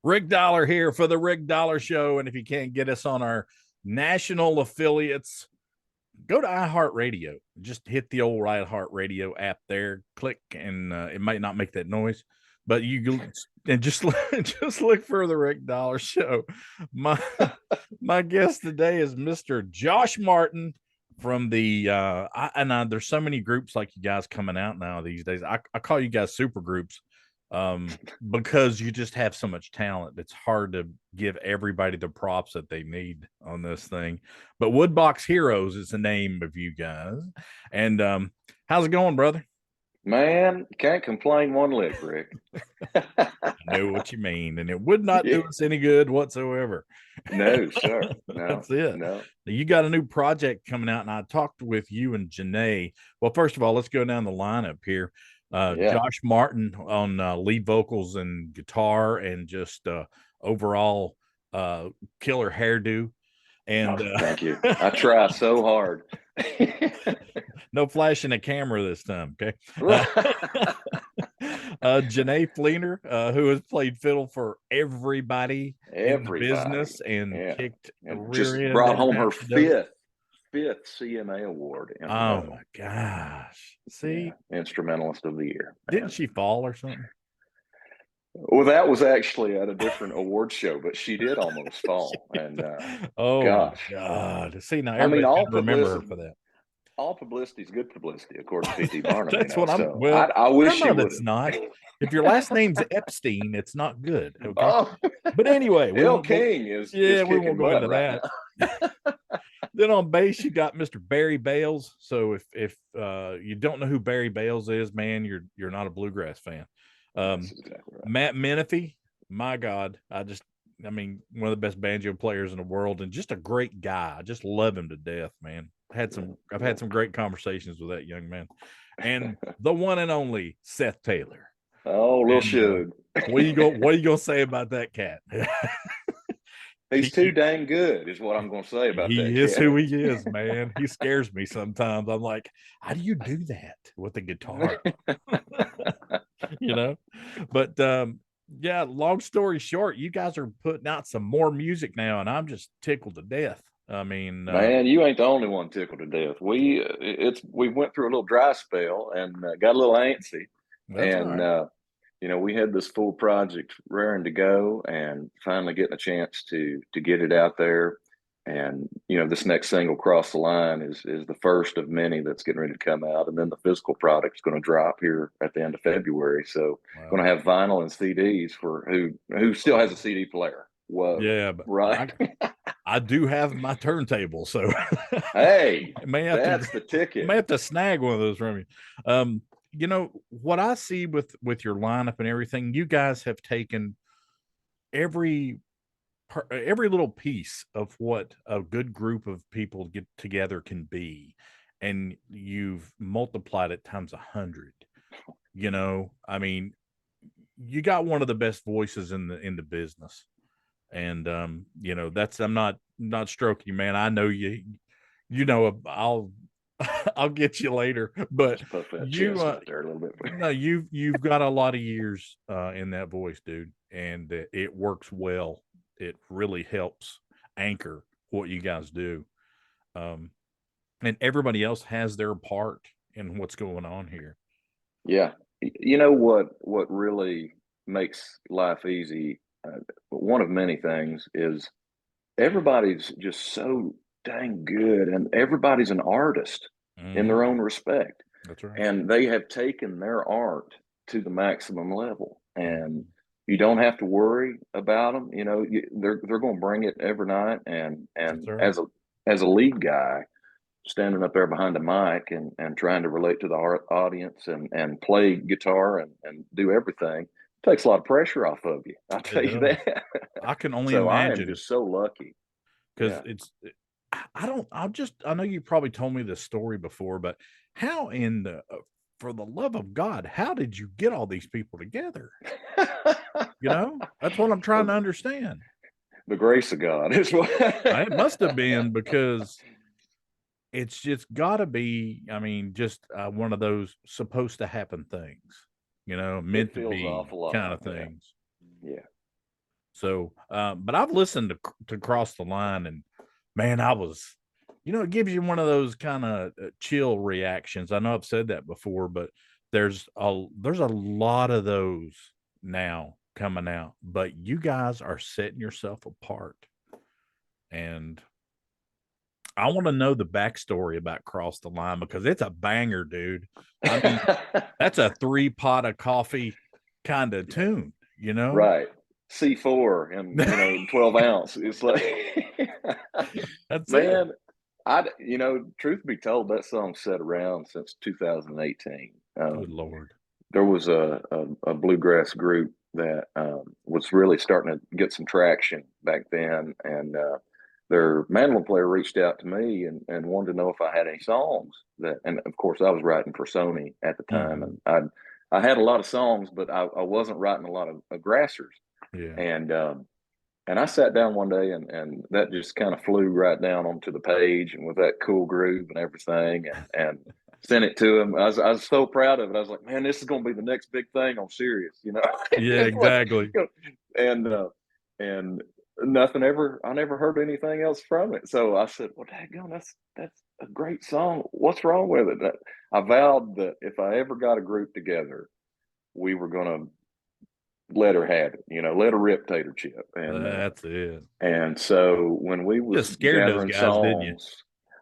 Rick Dollar here for the Rick Dollar Show. And if you can't get us on our national affiliates, go to iHeartRadio. Just hit the old iHeartRadio app there, click, and it might not make that noise, but you and just just look for the Rick Dollar Show. My my guest today is Mr. Josh Martin from the there's so many groups like you guys coming out now these days. I call you guys super groups because you just have so much talent. It's hard to give everybody the props that they need on this thing. But Woodbox Heroes is the name of you guys. And how's it going, brother? Man, can't complain one lick, Rick. I know what you mean, and it would not do us any good whatsoever. No, sir. No, That's it. no. You got a new project coming out, and I talked with you and Janae. Well, first of all, let's go down the lineup here. Yeah. Josh Martin on lead vocals and guitar, and just overall killer hairdo. And Thank you. I try so hard. no flashing a camera this time, okay? Janae Fleener, who has played fiddle for everybody in the Everybody. business and Yeah. kicked a And rear just end brought and home her half a dozen. fifth CMA award in a Oh row. my gosh. See, Yeah. Instrumentalist of the year. Man. didn't she fall or something? Well, that was actually at a different award show, but she did almost fall. And Oh my gosh. God. See, now I mean, everybody's gonna remember her for that. all publicity is good publicity, according to P.T. Barnum, That's what I'm So well, I wish she no, would that's not. If your last name's Epstein, it's not good. have. Okay. But anyway, we El won't go. King is Yeah, we won't kicking go butt into right that. now. Then on bass, you got Mr. Barry Bales. So if you don't know who Barry Bales is, man, you're not a bluegrass fan. That's exactly right. Matt Menifee, my God, I mean, one of the best banjo players in the world, and just a great guy. I just love him to death, man. I've had some great conversations with that young man, and the one and only Seth Taylor. Oh, little And Shug. what are you gonna say about that cat? He's too he, dang good, is what I'm going to say about that he is cat. who he is, man. He scares me sometimes. I'm like, how do you do that with a guitar? you know, but yeah, long story short, you guys are putting out some more music now, and I'm just tickled to death. I mean, Man, you ain't the only one tickled to death. We went through a little dry spell and got a little antsy, that's all and right. we had this full project raring to go, and finally getting a chance to get it out there. And this next single, "Cross the Line," is the first of many that's getting ready to come out, and then the physical product is going to drop here at the end of February. So, going Well, to have vinyl and CDs for who still has a CD player. Whoa, yeah, but right? I do have my turntable, so Hey, I that's the ticket. may have to snag one of those from you. What I see with your lineup and everything, you guys have taken every every little piece of what a good group of people get together can be, and you've multiplied it times 100. I mean, you got one of the best voices in the business, and that's I'm not stroking you, man. I know you. I'll I'll get you later, but Just puff that you chest out there a little bit. no, you've got a lot of years in that voice, dude, and it works well. It really helps anchor what you guys do, um, and everybody else has their part in what's going on here. Yeah. You know what really makes life easy, one of many things, is everybody's just so dang good, and everybody's an artist in Hmm. their own respect, That's right. and they have taken their art to the maximum level, and Mhm. you don't have to worry about them. They're going to bring it every night, and That's and right. as a lead guy standing up there behind the mic and trying to relate to the audience and play guitar and do everything takes a lot of pressure off of you. I'll It tell you does. that. I can only So I am imagine just so lucky. because Yeah. I don't. I know you probably told me this story before, but how in the for the love of God, how did you get all these people together? That's what I'm trying to understand. The grace of God is what. It must have been because it's just got to be. I mean, just one of those supposed to happen things, It meant to feels an be awful lot kind like of that. things. Yeah. So, but I've listened to Cross the Line, and man, I was, it gives you one of those kind of chill reactions. I know I've said that before, but there's a lot of those now coming out. But you guys are setting yourself apart, and I want to know the backstory about Cross the Line because it's a banger, dude. I mean, that's a 3 pot of coffee kind of tune, Right. C4 and 12 ounce. It's like, That's it. man, truth be told, that song sat around since 2018. Good Lord. There was a bluegrass group that was really starting to get some traction back then, and their mandolin player reached out to me and wanted to know if I had any songs and of course I was writing for Sony at the time, and I had a lot of songs, but I wasn't writing a lot of grassers. Yeah. And I sat down one day and that just kind of flew right down onto the page, and with that cool groove and everything, and sent it to him. I was so proud of it. I was like, man, this is going to be the next big thing on Sirius, Yeah, exactly. And nothing ever. I never heard anything else from it. So I said, well, daggone, that's a great song. What's wrong with it? I vowed that if I ever got a group together, we were going to let her have it, let her rip Tater Chip. And that's it. And so when we was just scared those guys, songs, didn't you?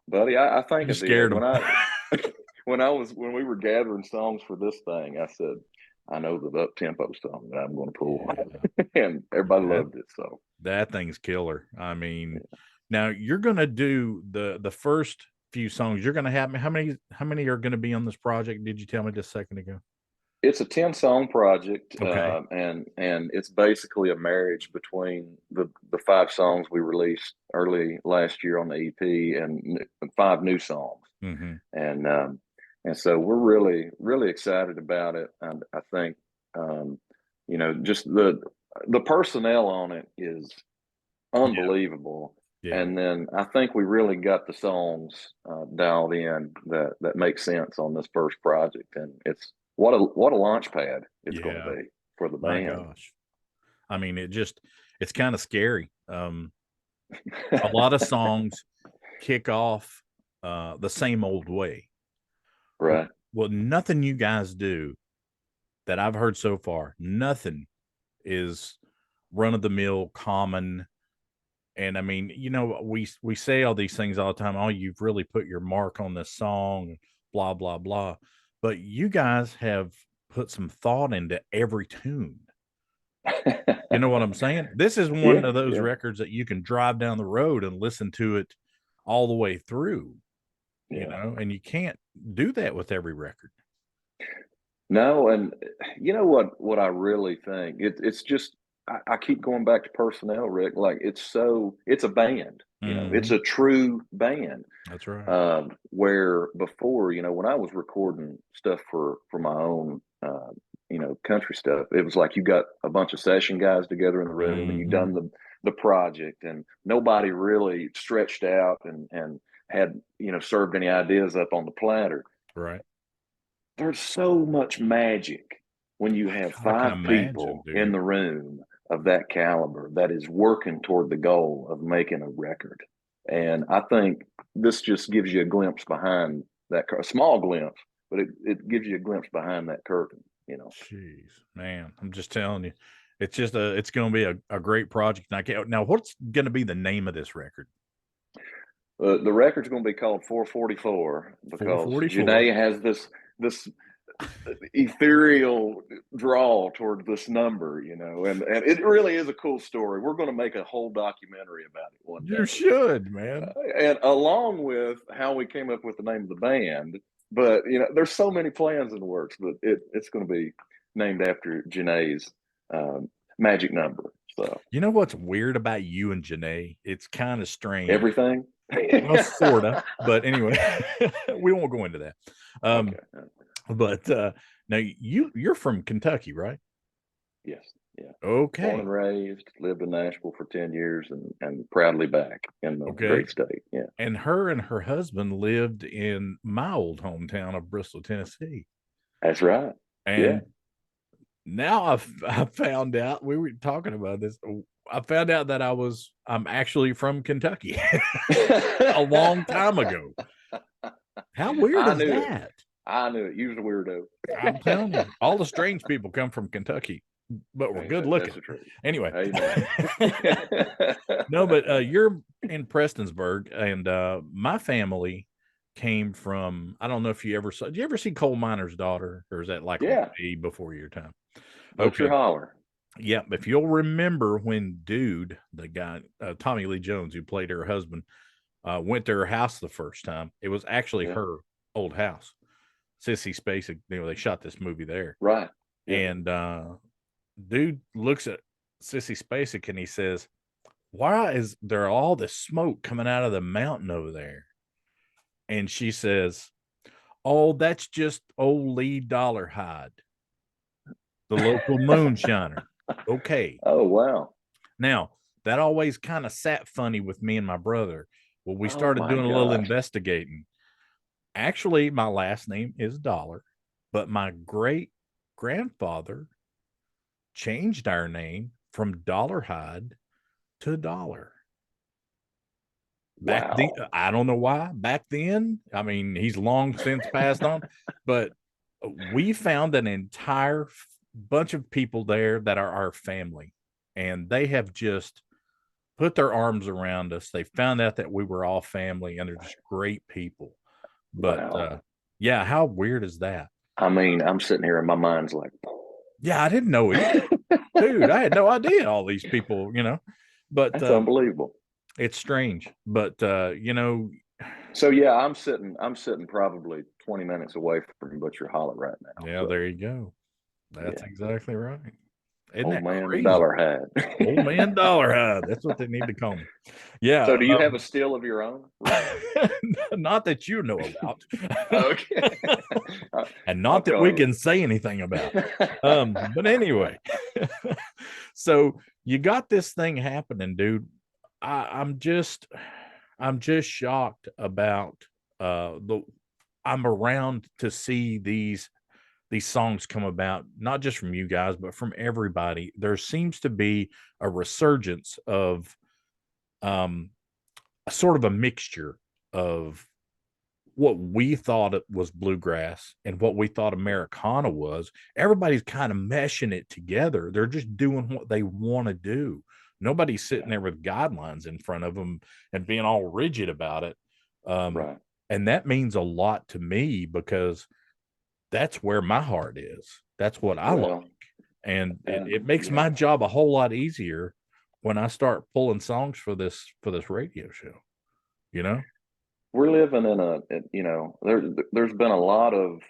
Buddy, I think you I scared did. them. When we were gathering songs for this thing, I said, I know the up tempo song that I'm going to pull, and everybody loved it. So that thing's killer. I mean, now you're going to do the first few songs. You're going to have how many are going to be on this project? Did you tell me just a second ago? It's a 10-song project, okay. And it's basically a marriage between the 5 songs we released early last year on the EP and 5 new songs, and so we're really really excited about it. And I think just the personnel on it is unbelievable. Yeah. And then I think we really got the songs dialed in that make sense on this first project, and it's what a launch pad it's going to be for the band. My gosh. I mean, it's kind of scary. A lot of songs kick off the same old way. Right. Well, nothing you guys do that I've heard so far, nothing is run of the mill common. And I mean, we say all these things all the time. Oh, you've really put your mark on this song, blah, blah, blah. But you guys have put some thought into every tune. You know what I'm saying? This is one of those records that you can drive down the road and listen to it all the way through, and you can't do that with every record. No, and you know what I really think? It's just I keep going back to personnel, Rick. Like it's a band, it's a true band. That's right. Where before, when I was recording stuff for my own, country stuff, it was like you got a bunch of session guys together in the room and you done the project, and nobody really stretched out and had, served any ideas up on the platter. Right. There's so much magic when you have 5 people in the room of that caliber that is working toward the goal of making a record. And I think this just gives you a glimpse behind that, a small glimpse, but it gives you a glimpse behind that curtain, Jeez, man, I'm just telling you, it's just it's going to be a great project. Now, what's going to be the name of this record? The record's going to be called 444 because 444. Janae has this ethereal draw toward this number, and it really is a cool story. We're going to make a whole documentary about it one day. You should, man. And along with how we came up with the name of the band, but there's so many plans in the works, but it's going to be named after Janae's magic number. So you know what's weird about you and Janae? It's kind of strange. Everything. Well, sort of, but anyway, we won't go into that. Okay. But now you're from Kentucky, right? Yes. Yeah. Okay. Born and raised, lived in Nashville for 10 years and proudly back in the great state. Yeah. And her husband lived in my old hometown of Bristol, Tennessee. That's right. And I found out, we were talking about this. I found out that I'm actually from Kentucky a long time ago. How weird I is knew it. that? I knew it. You was a weirdo. I'm telling you, all the strange people come from Kentucky, but we're good That's looking. the truth. Anyway, Amen. no, but you're in Prestonsburg, and my family came from. I don't know if you ever saw. Did you ever see Coal Miner's Daughter, or is that like Yeah. way before your time? Butcher Okay, Holler. yeah. If you'll remember when Dude, the guy, Tommy Lee Jones, who played her husband, went to her house the first time, it was actually Yeah. her old house. Sissy Spacek, they shot this movie there. Right. Yeah. And Dude looks at Sissy Spacek and he says, "Why is there all this smoke coming out of the mountain over there?" And she says, "Oh, that's just old Lee Dollarhide, the local moonshiner." Okay. Oh, wow. Now, that always kind of sat funny with me and my brother. Well, we Oh, started my doing a little gosh. investigating. Actually, my last name is Dollar, but my great grandfather changed our name from Dollarhide to Dollar. Wow. I don't know why. Back then, I mean, he's long since passed on, but we found an entire bunch of people there that are our family, and they have just put their arms around us. They found out that we were all family, and they're just great people. But Wow. yeah, how weird is that? I mean, I'm sitting here and my mind's like, Yeah, I didn't know either. Dude, I had no idea all these people, but that's unbelievable. it's strange. But So yeah, I'm sitting probably 20 minutes away from Butcher Holler right now. yeah, So there you go. That's yeah, exactly right. Isn't old that man crazy? Old Dollarhide. man Dollarhide. That's what they need to call me. Yeah. So do you have a still of your own? Not that you know about. Okay. And not that we can say anything about. But anyway. So you got this thing happening, dude. I'm just shocked about I'm around to see these songs come about, not just from you guys, but from everybody. There seems to be a resurgence of a sort of a mixture of what we thought it was bluegrass and what we thought Americana was. Everybody's kind of meshing it together. They're just doing what they want to do. Nobody's sitting there with guidelines in front of them and being all rigid about it. Right. And that means a lot to me because that's where my heart is. That's what I like. And it makes my job a whole lot easier when I start pulling songs for this radio show, We're living in there's been a lot of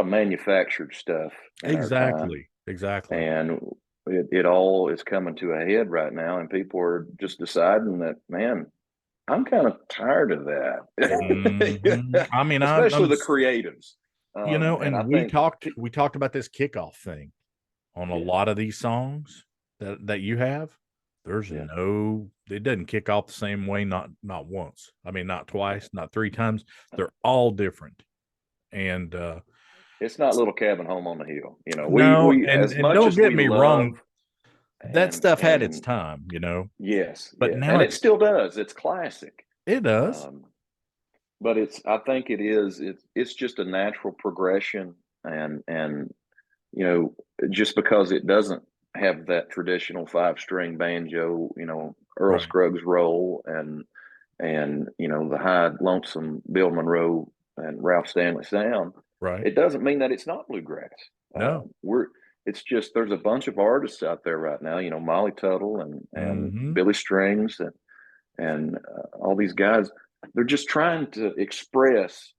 manufactured stuff in our time. Exactly. And it all is coming to a head right now. And people are just deciding that, man, I'm kind of tired of that. Mm-hmm. I mean, especially the creatives. And I we think talked about this kickoff thing on a lot of these songs that you have. There's it doesn't kick off the same way, not once. I mean, not twice, not three times. They're all different. And it's not Little Cabin Home on the Hill. We as and much don't as get we me love, wrong, that stuff had its and time, yes, but yes. now And it still does. It's classic. It does. But I think it's just a natural progression, and just because it doesn't have that traditional 5-string banjo, Earl Scruggs roll and the high lonesome Bill Monroe and Ralph Stanley sound, right? It doesn't mean that it's not bluegrass. No, it's just there's a bunch of artists out there right now, Molly Tuttle and Billy Strings and all these guys. They're just trying to express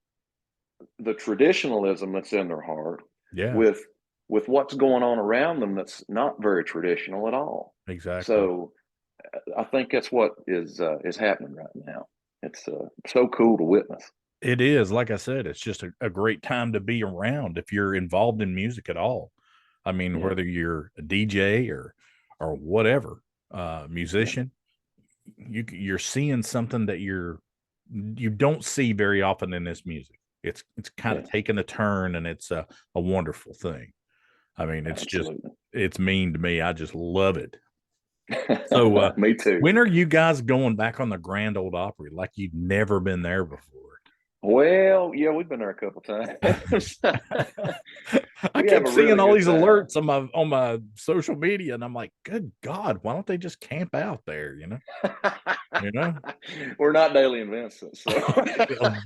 the traditionalism that's in their heart with what's going on around them that's not very traditional at all. Exactly. So I think that's what is happening right now. It's so cool to witness. It is. Like I said, it's just a great time to be around if you're involved in music at all. I mean, whether you're a DJ or whatever, musician, you're seeing something that you don't see very often in this music. It's kind of taken a turn, and it's a wonderful thing. I mean, it's Absolutely. just, it's mean to me. I just love it. So, Me too. when are you guys going back on the Grand Ole Opry like you've never been there before? Well, yeah, we've been there a couple times. I We have keep a seeing really all good these time. alerts on my social media, and I'm like, good God, why don't they just camp out there? You know, We're not Daily and Vincent, so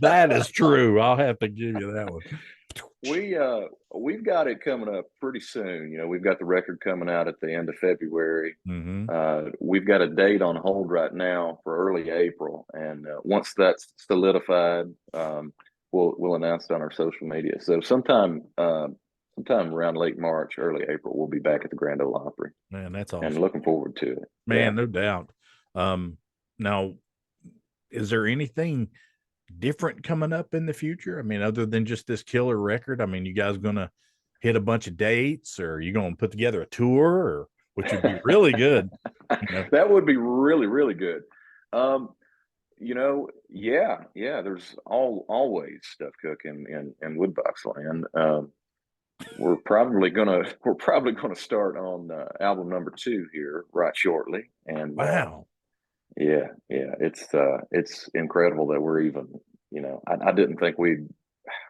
that is true. I'll have to give you that one. we've got it coming up pretty soon. We've got the record coming out at the end of February. Mm-hmm. We've got a date on hold right now for early April, and once that's solidified, we'll announce it on our social media. So sometime around late March, early April, we'll be back at the Grand Ole Opry. Man, that's And awesome. looking forward to it. Man, Yeah. no doubt. Now, is there anything different coming up in the future? I mean, other than just this killer record, I mean, you guys gonna hit a bunch of dates, or are you gonna put together a tour, or which would be really good? That would be really, really good. Yeah, there's always stuff cooking in Woodbox land. We're probably gonna start on album number 2 here right shortly. And Wow. yeah, it's incredible that we're even, I didn't think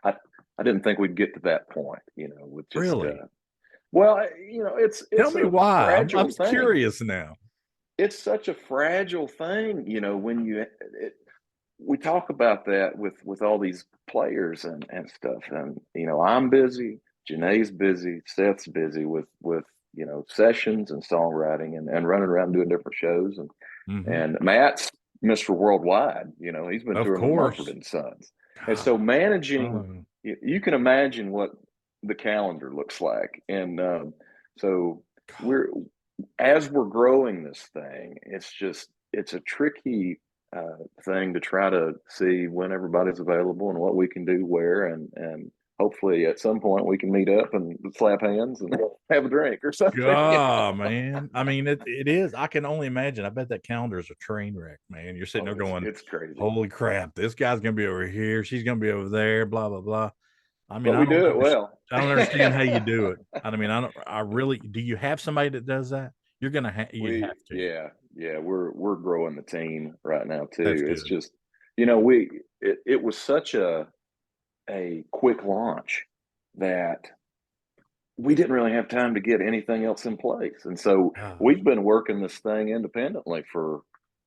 I didn't think we'd get to that point, with just Really? well, it's Tell me a why. fragile I'm thing. curious now. It's such a fragile thing, when we talk about that with all these players and stuff. And, I'm busy, Janae's busy, Seth's busy with sessions and songwriting and running around doing different shows. And Matt's Mr. Worldwide, he's been Of touring with course. Mumford and Sons. And so managing, Oh. you can imagine what the calendar looks like. And so as we're growing this thing, it's a tricky thing to try to see when everybody's available and what we can do where, and hopefully at some point we can meet up and slap hands and have a drink or something. God, man. I mean, it is. I can only imagine. I bet that calendar is a train wreck, man. You're sitting there going, it's crazy. holy crap, this guy's gonna be over here, she's gonna be over there, blah blah blah. I mean, But we do it well. I don't understand how you do it. I mean, I really do. You have somebody that does that? You're gonna have you have to. Yeah, we're growing the team right now too. That's It's good. just, it was such a quick launch that we didn't really have time to get anything else in place. And so we've been working this thing independently for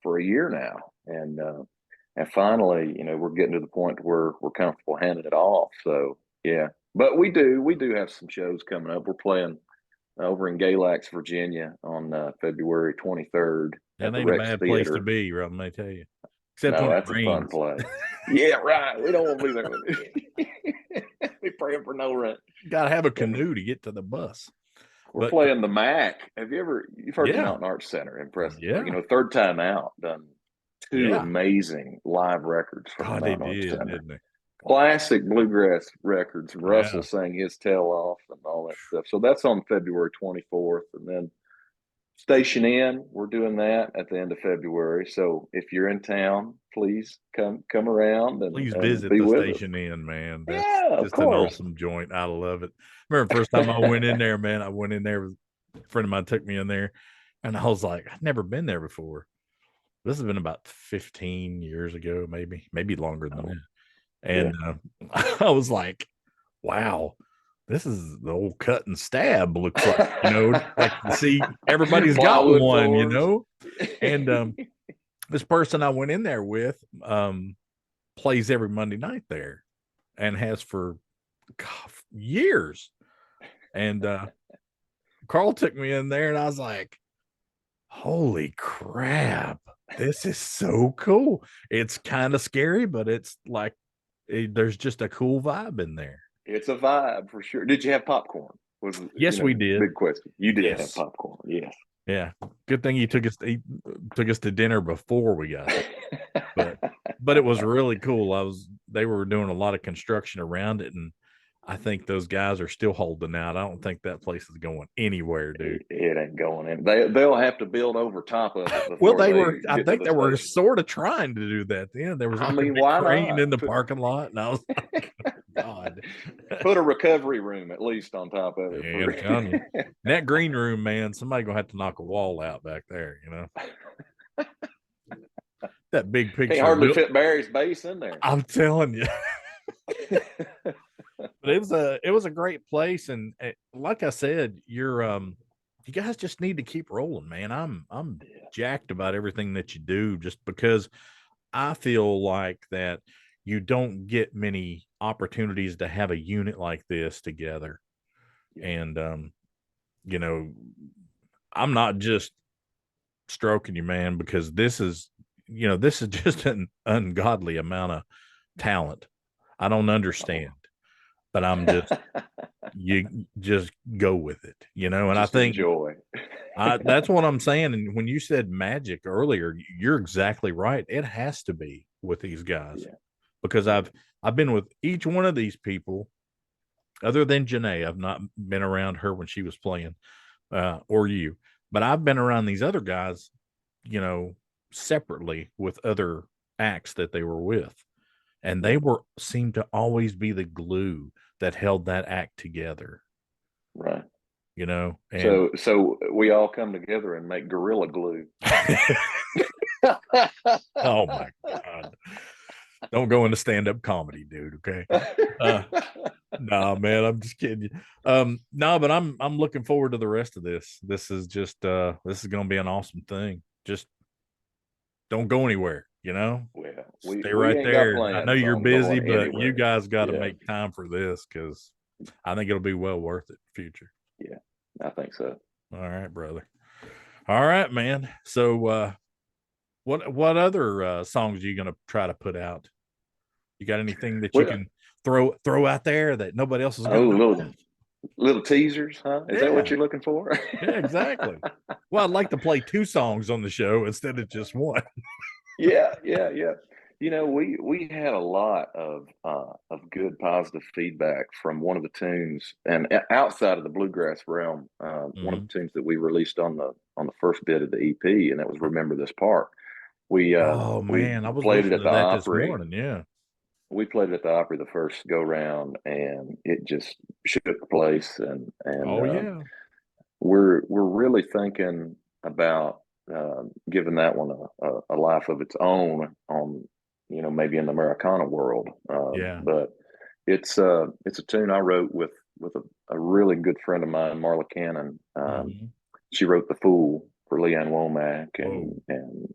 a year now. And finally, we're getting to the point where we're comfortable handing it off. So yeah, but we do have some shows coming up. We're playing over in Galax, Virginia on February 23rd at That the ain't a Rex bad place to Theater. be, let me tell you. Except No, when it that's a fun rains. place. Yeah, right. We don't want to be there. Be praying for no rain. You gotta have a canoe to get to the bus. We're playing the MAC. You've heard the Yeah. Mountain Arts Center in Preston. Yeah. Third time out, done 2 Yeah. amazing live records from the God, they Mountain Arts did, Center. didn't they? Classic bluegrass records. Russell Yeah. sang his tail off and all that stuff. So that's on February 24th. And then Station Inn, we're doing that at the end of February. So if you're in town, please come around and Please and visit be the with Station us. Inn, man. That's Yeah, of just an course. awesome joint. I love it. Remember the first time I went in there, man, I went in there with a friend of mine took me in there, and I was like, I've never been there before. This has been about 15 years ago, maybe longer than that. And I was like, wow, this is the old cut and stab looks like, like you see everybody's got Plywood one, floors. And this person I went in there with plays every Monday night there and has for years. And Carl took me in there and I was like, holy crap, this is so cool. It's kind of scary, but it's like there's just a cool vibe in there. It's a vibe for sure. Did you have popcorn? Yes, we did. Big question. You did Yes. have popcorn. Yes. Yeah. Good thing he took us to dinner before we got there. But it was really cool. They were doing a lot of construction around it, and I think those guys are still holding out. I don't think that place is going anywhere, dude. It ain't going in. They'll have to build over top of it. Well, I think they were sort of trying to do that then. There was like a big crane in the parking lot, and I was like, God. God. Put a recovery room at least on top of it. Yeah, I'm telling you. That green room, man, somebody gonna have to knock a wall out back there, you know. That big Can't picture. hardly fit Barry's base in there. I'm telling you. But it was a great place, and like I said, you guys just need to keep rolling, man. I'm jacked about everything that you do, just because I feel like that you don't get many opportunities to have a unit like this together. And you know, I'm not just stroking you, man, because this is just an ungodly amount of talent. I don't understand, but I'm just you just go with it, you know. And just I think enjoy. that's what I'm saying. And when you said magic earlier, you're exactly right. It has to be with these guys, because I've been with each one of these people, other than Janae. I've not been around her when she was playing, or you, but I've been around these other guys, you know, separately with other acts that they were with, and they seemed to always be the glue that held that act together. Right. You know, and so we all come together and make Gorilla Glue. Oh my God. Don't go into stand-up comedy, dude. Okay. Nah, man, I'm just kidding you. No, but I'm looking forward to the rest of this. This is just this is gonna be an awesome thing. Just don't go anywhere, you know. Well, Stay we right ain't there. got I plans know you're on busy, going but you anywhere. guys got to Yeah. make time for this, because I think it'll be well worth it in the future. Yeah, I think so. All right, brother. All right, man. So what other songs are you gonna try to put out? You got anything that you Well, can throw out there that nobody else is gonna know? little teasers, huh? Is that what Yeah. you're looking for? Yeah, exactly. Well, I'd like to play 2 songs on the show instead of just one. Yeah. You know, we had a lot of good positive feedback from one of the tunes, and outside of the bluegrass realm, one of the tunes that we released on the first bit of the EP, and that was "Remember This Part." We Oh we man, I was played it listening at to the that this Opry. morning. Yeah. We played it at the Opry the first go round, and it just shook the place. And Oh yeah. we're really thinking about giving that one a life of its own on, you know, maybe in the Americana world. Yeah. But it's a tune I wrote with a really good friend of mine, Marla Cannon. She wrote "The Fool" for Leanne Womack, and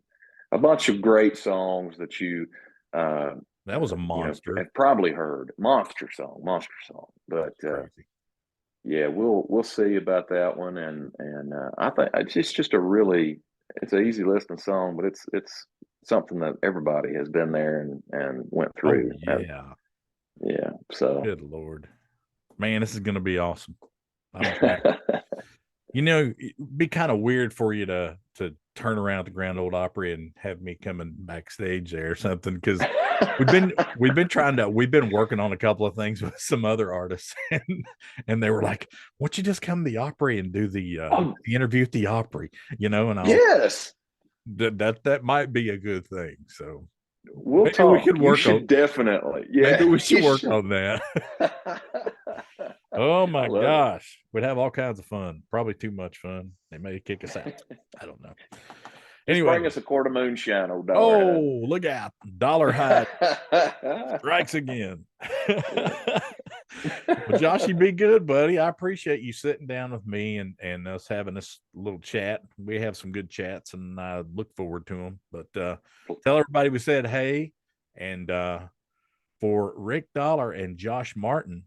a bunch of great songs that you that was a you know, monster. have probably heard. Monster song. But yeah, we'll see about that one, and I think it's just a really, it's an easy listening song, but it's something that everybody has been there and went through. Oh yeah. Yeah. So Good Lord, man, this is gonna be awesome. You know, it'd be kind of weird for you to turn around at the Grand Ole Opry and have me coming backstage there or something, because we've been working on a couple of things with some other artists, and they were like, "Why don't you just come to the Opry and do the interview at the Opry?" You know, and yes, that might be a good thing. So we'll maybe talk. we could work on definitely. Yeah, maybe we should work on that. Oh my gosh, we'd have all kinds of fun. Probably too much fun. They may kick us out. I don't know. Anyway, bring us a quart of moonshine, old Dollar. Oh, look out! Dollar High strikes again. Well, Josh, you be good, buddy. I appreciate you sitting down with me and us having this little chat. We have some good chats, and I look forward to them. But tell everybody we said hey, and for Rick Dollar and Josh Martin,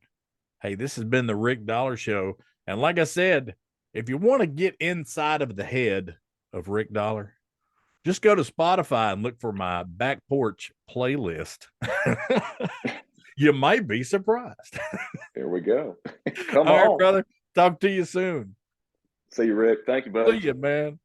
hey, this has been the Rick Dollar Show. And like I said, if you want to get inside of the head of Rick Dollar, just go to Spotify and look for my Back Porch playlist. You might be surprised. There we go. Come All on. right, brother. Talk to you soon. See you, Rick. Thank you, buddy. See you, man.